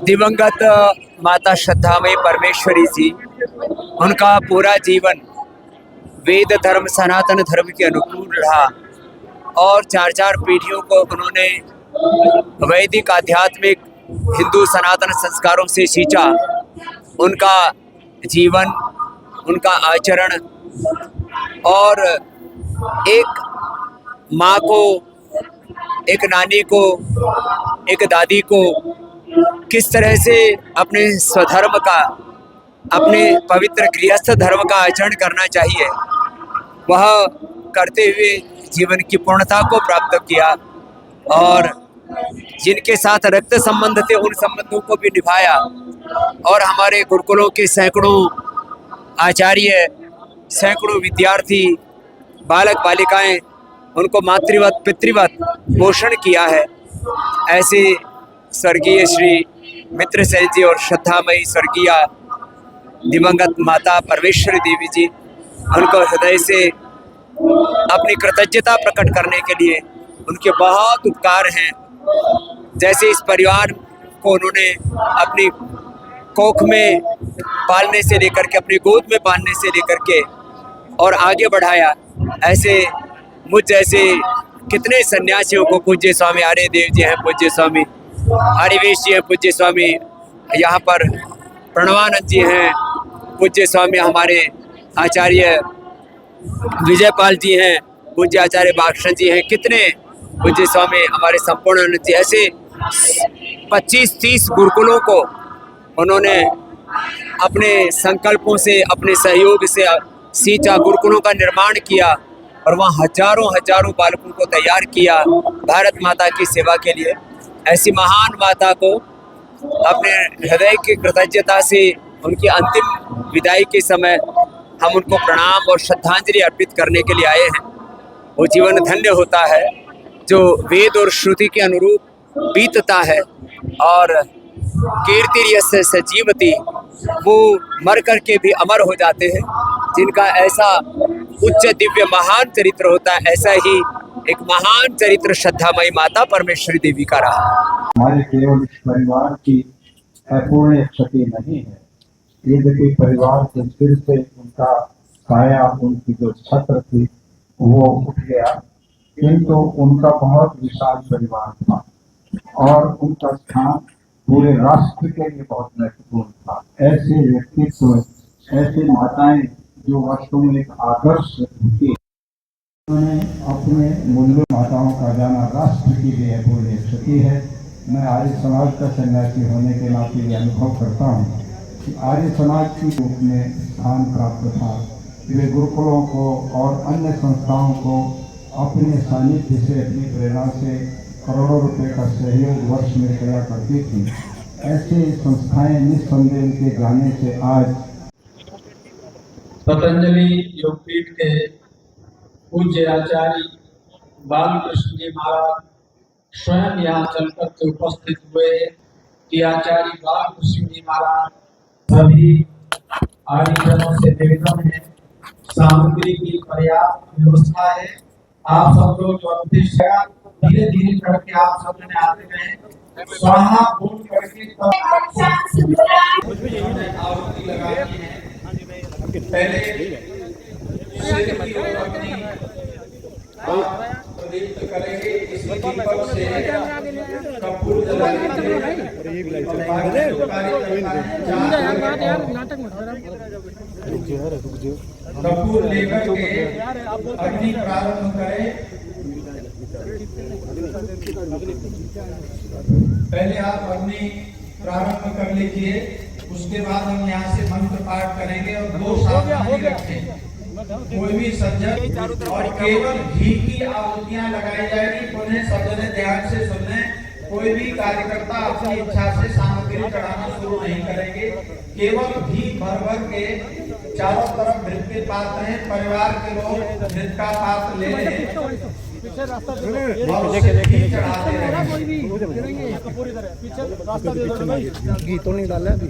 दिवंगत माता श्रद्धामयी परमेश्वरी जी, उनका पूरा जीवन वेद धर्म सनातन धर्म के अनुकूल रहा और चार चार पीढ़ियों को उन्होंने वैदिक आध्यात्मिक हिंदू सनातन संस्कारों से सींचा। उनका जीवन, उनका आचरण और एक माँ को, एक नानी को, एक दादी को किस तरह से अपने स्वधर्म का, अपने पवित्र गृहस्थ धर्म का आचरण करना चाहिए, वह करते हुए जीवन की पूर्णता को प्राप्त किया और जिनके साथ रक्त संबंध थे उन संबंधों को भी निभाया। और हमारे गुरुकुलों के सैकड़ों आचार्य, सैकड़ों विद्यार्थी, बालक बालिकाएं उनको मातृवत पितृवत पोषण किया है। ऐसे स्वर्गीय श्री मित्र सेन जी और श्रद्धामयी स्वर्गीय दिवंगत माता परमेश्वरी देवी जी, उनको हृदय से अपनी कृतज्ञता प्रकट करने के लिए उनके बहुत उपकार हैं। जैसे इस परिवार को उन्होंने अपनी कोख में पालने से लेकर के, अपनी गोद में पालने से लेकर के और आगे बढ़ाया, ऐसे मुझ जैसे कितने सन्यासियों को, पूज्य स्वामी आर्यदेव जी हैं, पूज्य स्वामी हरिवेश जी हैं, पूज्य स्वामी यहाँ पर प्रणवानंद जी हैं, पूज्य स्वामी हमारे आचार्य विजयपाल जी हैं, पूज्य आचार्य बाक्षण जी हैं, कितने पूज्य स्वामी हमारे संपूर्णानंद जी, ऐसे 25-30 गुरुकुलों को उन्होंने अपने संकल्पों से, अपने सहयोग से सींचा, गुरुकुलों का निर्माण किया और वहाँ हजारों बालकों को तैयार किया भारत माता की सेवा के लिए। ऐसी महान माता को अपने हृदय की कृतज्ञता से उनकी अंतिम विदाई के समय हम उनको प्रणाम और श्रद्धांजलि अर्पित करने के लिए आए हैं। वो जीवन धन्य होता है जो वेद और श्रुति के अनुरूप बीतता है और कीर्ति यस्य सजीवति, वो मर कर के भी अमर हो जाते हैं। जिनका ऐसा उच्च दिव्य महान चरित्र होता है, ऐसा ही एक महान चरित्र श्रद्धामयी माता परमेश्वरी देवी का रहा। हमारे केवल इस परिवार की अपूर्ण क्षति नहीं है, यद्यपि परिवार के सिर से उनका साया, उनकी जो छत्र थी वो उठ गया, किंतु उनका बहुत विशाल परिवार था और उनका स्थान पूरे राष्ट्र के लिए बहुत महत्वपूर्ण था। ऐसे व्यक्तित्व, ऐसी माताएं जो वास्तव में एक आदर्श थी, उन्होंने अपने मूल्य माताओं का जाना राष्ट्र की भी अपूर्ण क्षति है। मैं आर्य समाज का सन्यासी होने के नाते ये अनुभव करता हूँ कि आर्य समाज की रूप में स्थान प्राप्त था। वे गुरुकुलों को और अन्य संस्थाओं को अपने सानिध्य से, अपनी प्रेरणा से करोड़ों रुपए का सहयोग वर्ष में किया करती थी। ऐसे संस्थाएं निस्संदेह उनके जाने से आज पतंजलि योगपीठ के पूज्य आचार्य बालकृष्ण जी महाराज स्वयं यहाँ चलकर के उपस्थित हुए कि आचार्य बालकृष्ण जी महाराज सभी आर्यजनों से निवेदन है, सामग्री की पर्याप्त व्यवस्था है। आप सब लोग जो उद्देश्य धीरे धीरे करके आप सब ने आते गए, स्वाहा बोल करके आहुति लगानी है। पहले प्रदीप्त करेंगे, इसी दीपक से कपूर कपूर लेकर के अग्नि प्रारंभ करें। पहले आप अग्नि प्रारंभ कर लीजिए, उसके बाद हम यहाँ से मंत्र पाठ करेंगे और 2 सावधानी रखें। कोई भी सज्जन और केवल घी की आहुतियां लगाई जाएगी। पुनः सब जने ध्यान से सुनने, कोई भी कार्यकर्ता अपनी इच्छा से सामग्री चढ़ाना शुरू नहीं करेंगे। केवल घी भर भर के चारों तरफ मृत के पात्र हैं, परिवार के लोग मृत का पात्र ले लें और उसे घी चढ़ाते रहें। घी तो नहीं डाला अभी।